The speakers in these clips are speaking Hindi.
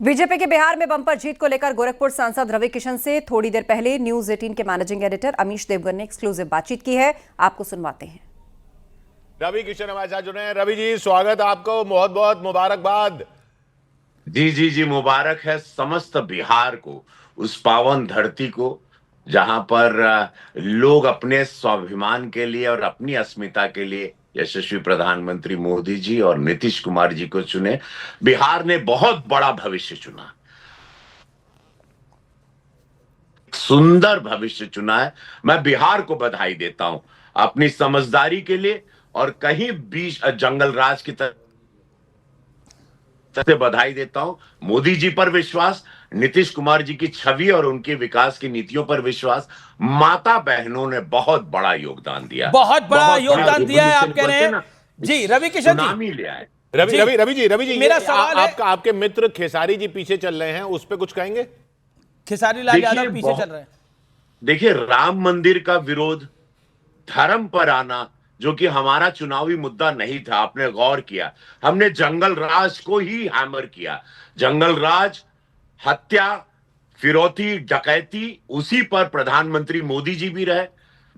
बीजेपी के बिहार में बम्पर जीत को लेकर गोरखपुर सांसद रवि किशन से थोड़ी देर पहले न्यूज 18 के मैनेजिंग एडिटर अमीश देवगन ने एक्सक्लूसिव बातचीत की है। आपको सुनवाते हैं। रवि किशन हमारे साथ जुड़े हैं। रवि जी, स्वागत आपको, बहुत बहुत मुबारकबाद। जी, मुबारक है समस्त बिहार को, उस पावन धरती को जहां पर लोग अपने स्वाभिमान के लिए और अपनी अस्मिता के लिए यशस्वी प्रधानमंत्री मोदी जी और नीतीश कुमार जी को चुने। बिहार ने बहुत बड़ा भविष्य चुना, सुंदर भविष्य चुना है। मैं बिहार को बधाई देता हूं अपनी समझदारी के लिए, और कहीं बीच जंगल राज की तरह से बधाई देता हूं। मोदी जी पर विश्वास, नीतीश कुमार जी की छवि और उनके विकास की नीतियों पर विश्वास, माता बहनों ने बहुत बड़ा योगदान दिया, बहुत बड़ा योगदान दिया है। आप कह रहे हैं जी रवि किशन जी लिया है। रवि जी, मेरा सवाल है, आपके मित्र खेसारी जी पीछे चल रहे हैं, उस पर कुछ कहेंगे? खेसारी लाल यादव पीछे चल रहे हैं। देखिए, राम मंदिर का विरोध, धर्म पर आना, जो कि हमारा चुनावी मुद्दा नहीं था, आपने गौर किया, हमने जंगल राज को ही हैमर किया। जंगल राज, हत्या, फिरौती, डकैती, उसी पर प्रधानमंत्री मोदी जी भी रहे,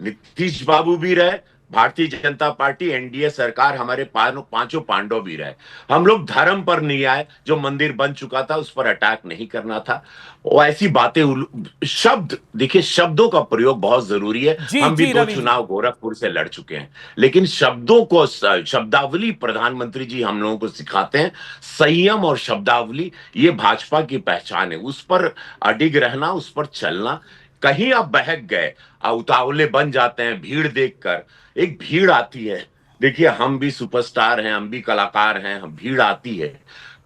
नीतीश बाबू भी रहे, भारतीय जनता पार्टी एनडीए सरकार, हमारे पांचों पांडव भी रहे। हम लोग धर्म पर नहीं आए, जो मंदिर बन चुका था उस पर अटैक नहीं करना था। वो ऐसी बातें, शब्द, देखिए शब्दों का प्रयोग बहुत जरूरी है। हम भी दो चुनाव गोरखपुर से लड़ चुके हैं, लेकिन शब्दों को, शब्दावली प्रधानमंत्री जी हम लोगों को सिखाते हैं। संयम और शब्दावली, ये भाजपा की पहचान है, उस पर अडिग रहना, उस पर चलना। कहीं आप बहक गए, उतावले बन जाते हैं भीड़ देखकर। एक भीड़ आती है, देखिए हम भी सुपरस्टार हैं, हम भी कलाकार हैं, हम भीड़ आती है,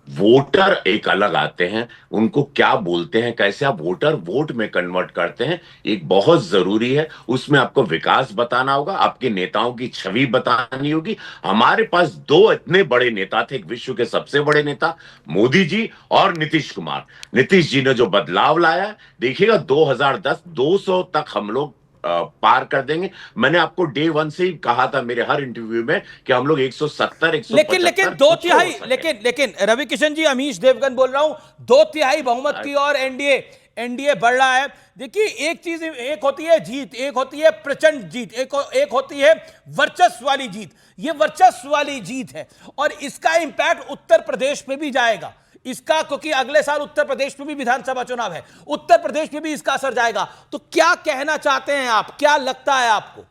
वोटर एक अलग आते हैं, उनको क्या बोलते हैं, कैसे आप वोटर वोट में कन्वर्ट करते हैं, एक बहुत जरूरी है। उसमें आपको विकास बताना होगा, आपके नेताओं की छवि बतानी होगी। हमारे पास दो इतने बड़े नेता थे, एक विश्व के सबसे बड़े नेता मोदी जी और नीतीश कुमार। नीतीश जी ने जो बदलाव लाया, देखिएगा 2010 200 तक हम लोग पार कर देंगे। मैंने आपको डे वन से ही कहा था मेरे हर इंटरव्यू में कि हम लोग 170 175 लेकिन दो तिहाई, लेकिन रवि किशन जी, अमीश देवगन बोल रहा हूं, 2/3 बहुमत की और एनडीए बढ़ रहा है। देखिए, एक चीज, एक होती है जीत, एक होती है प्रचंड जीत, एक होती है वर्चस्व वाली जीत। ये वर्चस्व वाली जीत है और इसका इंपैक्ट उत्तर प्रदेश में भी जाएगा इसका, क्योंकि अगले साल उत्तर प्रदेश में भी विधानसभा चुनाव है, उत्तर प्रदेश में भी इसका असर जाएगा। तो क्या कहना चाहते हैं आप, क्या लगता है आपको?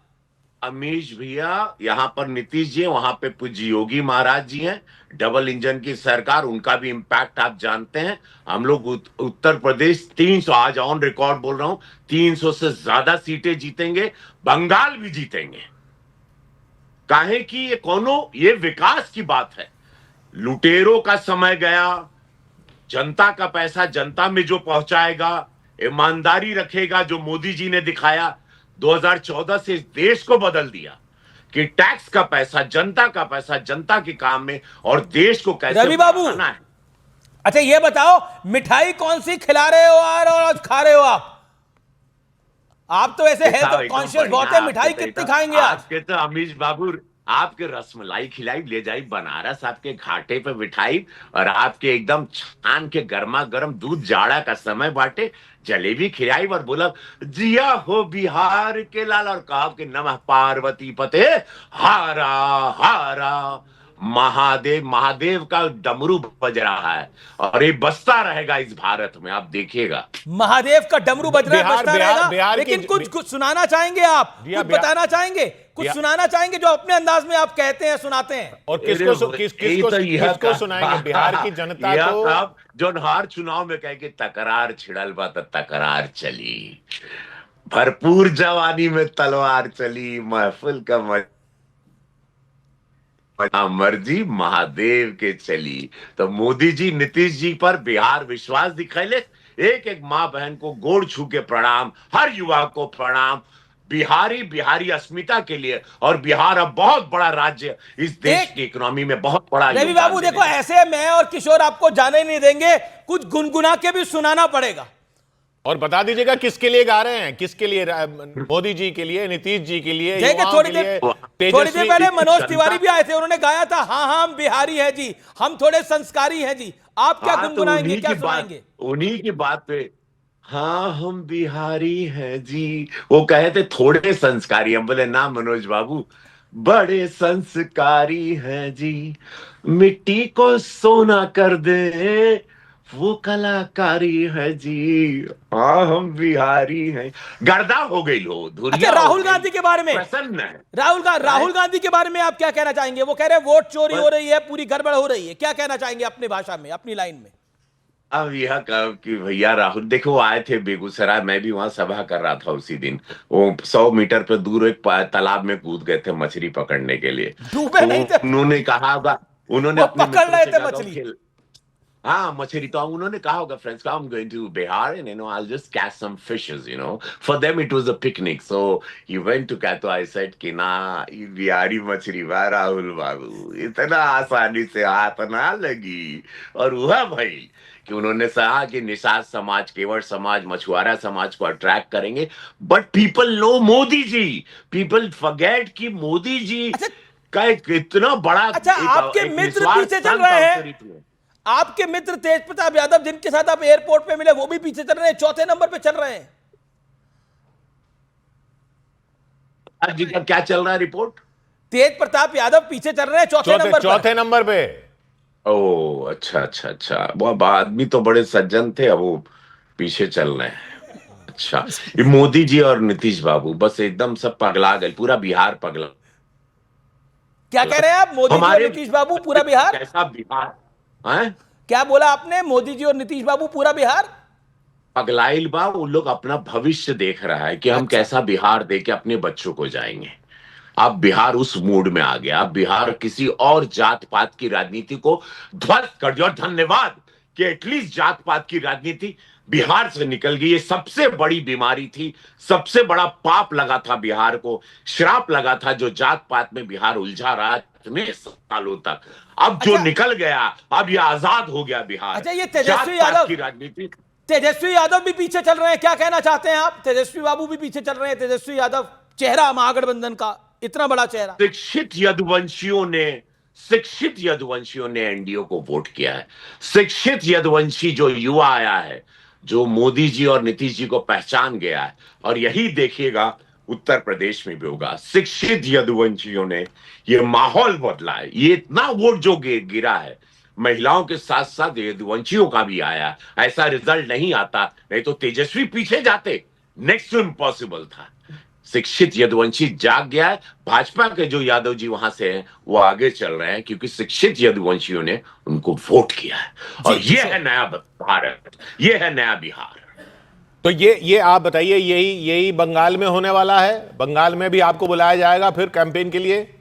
अमीश भैया, यहां पर नीतीश जी, वहां पे पूज्य योगी महाराज जी हैं, डबल इंजन की सरकार, उनका भी इंपैक्ट आप जानते हैं। हम लोग उत्तर प्रदेश 300, आज ऑन रिकॉर्ड बोल रहा हूं, 300 से ज्यादा सीटें जीतेंगे, बंगाल भी जीतेंगे। काहे कि ये विकास की बात है। लुटेरों का समय गया, जनता का पैसा जनता में जो पहुंचाएगा, ईमानदारी रखेगा, जो मोदी जी ने दिखाया 2014 से इस देश को बदल दिया कि टैक्स का पैसा, जनता का पैसा जनता के काम में, और देश को कैसे रवि बाबू बनाना है। अच्छा ये बताओ, मिठाई कौन सी खिला रहे हो और खा रहे हो आप तो ऐसे हेल्थ कॉन्शियस बहुत है, मिठाई कितनी खाएंगे आज? आपके तो अमीश बाबू, आपके रसमलाई खिलाई, ले जाई बनारस आपके घाटे पे बिठाई, और आपके एकदम छान के गर्मा गर्म दूध, जाड़ा का समय बाटे, जलेबी खिलाई और बोला जिया हो बिहार के लाल, और कहा कि नमः पार्वती पते हारा हारा। महादेव का डमरू बज रहा है और ये बजता रहेगा इस भारत में, आप देखिएगा। महादेव का डमरू बज रहा है, बजता रहेगा। लेकिन कुछ सुनाना चाहेंगे आप, कुछ बताना चाहेंगे, कुछ सुनाना चाहेंगे जो अपने अंदाज में आप कहते हैं, सुनाते हैं? और किसको सुनाएंगे? बिहार की जनता को जो हर चुनाव में कहे कि तकरार छिड़ल बा तो तकरार चली, भरपूर जवानी में तलवार चली, महफिल का मर्जी महादेव के चली। तो मोदी जी, नीतीश जी पर बिहार विश्वास दिखाइले। एक एक माँ बहन को गोड़ छू के प्रणाम, हर युवा को प्रणाम, बिहारी अस्मिता के लिए। और बिहार अब बहुत बड़ा राज्य, इस देश की इकोनॉमी में बहुत बड़ा। रवि बाबू देखो, ऐसे मैं और किशोर आपको जाने नहीं देंगे, कुछ गुनगुना के भी सुनाना पड़ेगा। और बता दीजिएगा किसके लिए गा रहे हैं, किसके लिए? मोदी जी के लिए, नीतीश जी के लिए, देखिए युवाओं थोड़ी के लिए, थोड़ी देर तेजस्वी? पहले मनोज तिवारी भी आए थे, उन्होंने गाया था हाँ हाँ हम बिहारी हैं जी, हम थोड़े संस्कारी हैं जी। आप क्या हाँ, तो गुनगुनाएंगे, उन्हीं क्या की बात, सुनाएंगे? उन्हीं की बात पे, हाँ हम बिहारी हैं जी। वो कहे थे थोड़े संस्कारी, हम बोले ना मनोज बाबू, बड़े संस्कारी हैं जी। मिट्टी को सोना कर दे, वो कलाकारी है जी। हाँ हम बिहारी हैं। गर्दा हो गई लो, अच्छा, धुरिया हो राहुल गई, गांधी के बारे में, प्रसन्न है। राहुल गांधी के बारे में आप क्या कहना चाहेंगे? वो कह रहे हैं वोट चोरी हो रही है, पूरी गड़बड़ हो रही है, क्या कहना चाहेंगे अपनी भाषा में, अपनी लाइन में? अब यह कहो कि भैया राहुल, देखो वो आए थे बेगूसराय, मैं भी वहां सभा कर रहा था उसी दिन। वो 100 मीटर पे दूर एक तालाब में कूद गए थे मछली पकड़ने के लिए। डूबे नहीं थे? उन्होंने कहा होगा, उन्होंने वो अपने पकड़ मित्रों रहे से थे कहा मछली। खेल, हाँ मछली, तो उन्होंने कहा होगा फ्रेंड्स का, I'm going to Bihar and I'll just catch some fishes, for them it was a picnic, so he went to catch, तो I said कि ना ये बिहारी मछली बा राहुल बाबू, इतना आसानी से हाथ ना लगी। और हुआ भाई कि उन्होंने कहा कि निषाद समाज, केवट समाज, मछुआरा समाज को अट्रैक्ट करेंगे, but people know Modi ji, people forget कि मोदी जी अच्छा, का एक इतना बड़ा, अच्छा, आपके एक मित्र निस्वार्थ पीछे चल संत रहे हैं। अवतरित हुए। आपके मित्र तेज प्रताप यादव, जिनके साथ आप एयरपोर्ट पे मिले, वो भी पीछे चल रहे हैं, चौथे नंबर पे चल रहे हैं। आज जी का क्या चल रहा है रिपोर्ट? तेज प्रताप यादव पीछे चल रहे हैं चौथे नंबर पर। चौथे नंबर पे। ओ अच्छा अच्छा अच्छा, वो आदमी तो बड़े सज्जन थे, अब वो पीछे चल रहे हैं। अच्छा, ये मोदी जी और नीतीश बाबू बस एकदम सब पगला गए, पूरा बिहार पगला। क्या कह रहे हैं आप? मोदी जी और हमारे नीतीश बाबू पूरा बिहार? कैसा बिहार है? क्या बोला आपने? मोदी जी और नीतीश बाबू पूरा बिहार? पगलाइल बा, वो लोग अपना भविष्य देख रहा है कि हम अच्छा। कैसा बिहार दे के अपने बच्चों को जाएंगे। अब बिहार उस मूड में आ गया, अब बिहार किसी और जात पात की राजनीति को ध्वस्त कर दिया। और धन्यवाद कि एटलीस्ट जात पात की राजनीति बिहार से निकल गई। ये सबसे बड़ी बीमारी थी, सबसे बड़ा पाप लगा था बिहार को, श्राप लगा था जो जात पात में बिहार उलझा रहा इतने सालों तक। अब जो अच्छा। निकल गया, अब ये आजाद हो गया बिहार। अच्छा, ये जात तेजस्वी पात यादव, की राजनीति, तेजस्वी यादव भी पीछे चल रहे हैं, क्या कहना चाहते हैं आप? तेजस्वी बाबू भी पीछे चल रहे हैं। तेजस्वी यादव, चेहरा महागठबंधन का, इतना बड़ा चेहरा। शिक्षित यदुवंशियों ने एनडीए को वोट किया है। शिक्षित यदुवंशी जो युवा आया है, जो मोदी जी और नीतीश जी को पहचान गया है, और यही देखिएगा उत्तर प्रदेश में भी होगा। शिक्षित यदुवंशियों ने ये माहौल बदला है। ये इतना वोट जो गिरा है, महिलाओं के साथ साथ यदुवंशियों का भी आया। ऐसा रिजल्ट नहीं आता, नहीं तो तेजस्वी पीछे जाते, नेक्स्ट टू इम्पॉसिबल था। शिक्षित यदुवंशी जाग गया है। भाजपा के जो यादव जी वहां से हैं वो आगे चल रहे हैं क्योंकि शिक्षित यदुवंशियों ने उनको वोट किया है। और ये है नया भारत, ये है नया बिहार। तो ये आप बताइए, यही बंगाल में होने वाला है? बंगाल में भी आपको बुलाया जाएगा फिर कैंपेन के लिए?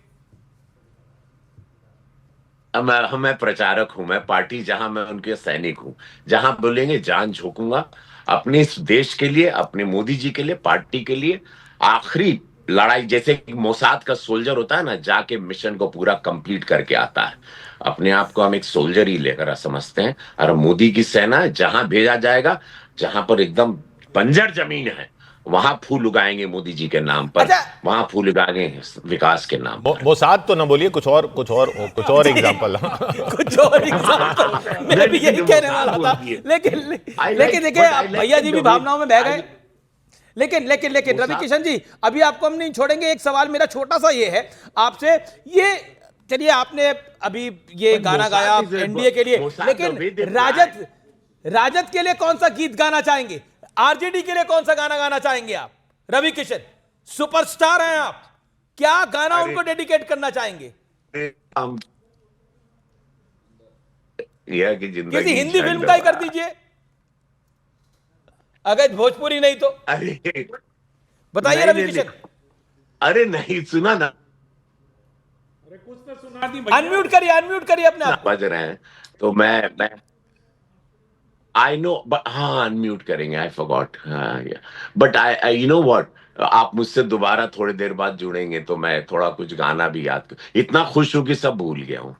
मैं प्रचारक हूं, मैं पार्टी, जहां मैं उनके सैनिक हूं, जहां बोलेंगे जान झोंकूंगा अपने इस देश के लिए, अपने मोदी जी के लिए, पार्टी के लिए। आखिरी लड़ाई जैसे मोसाद का सोल्जर होता है ना, जाके मिशन को पूरा कंप्लीट करके आता है। अपने आप को हम एक सोल्जर ही लेकर समझते हैं, और मोदी की सेना है, जहां भेजा जाएगा, जहां पर एकदम बंजर जमीन है, वहां फूल उगाएंगे मोदी जी के नाम पर। अच्छा। वहां फूल उगाएंगे विकास के नाम पर। मोसाद तो ना बोलिए, कुछ और एग्जांपल। कुछ और एग्जांपल मैं भी यही कहने वाला था, लेकिन देखिए भैया जी भी भावनाओं में बह गए। लेकिन रवि किशन जी, अभी आपको हम नहीं छोड़ेंगे। एक सवाल मेरा छोटा सा ये है आपसे, ये चलिए आपने अभी ये गाना गाया एनडीए के लिए, लेकिन राजद के लिए कौन सा गीत गाना चाहेंगे? आरजेडी के लिए कौन सा गाना गाना चाहेंगे आप? रवि किशन सुपरस्टार हैं आप, क्या गाना उनको डेडिकेट करना चाहेंगे? कि जिंदगी किसी हिंदी फिल्म का ही कर दीजिए, अगर भोजपुरी नहीं तो। अरे बताइए रवि किशन। अरे नहीं सुना ना, अनम्यूट करिए अपने आप। बज रहे हैं तो मैं आई नो, हाँ अनम्यूट करेंगे, I forgot. But I you know what, आप मुझसे दोबारा थोड़ी देर बाद जुड़ेंगे तो मैं थोड़ा कुछ गाना भी याद कर, इतना खुश हूं कि सब भूल गया हूं।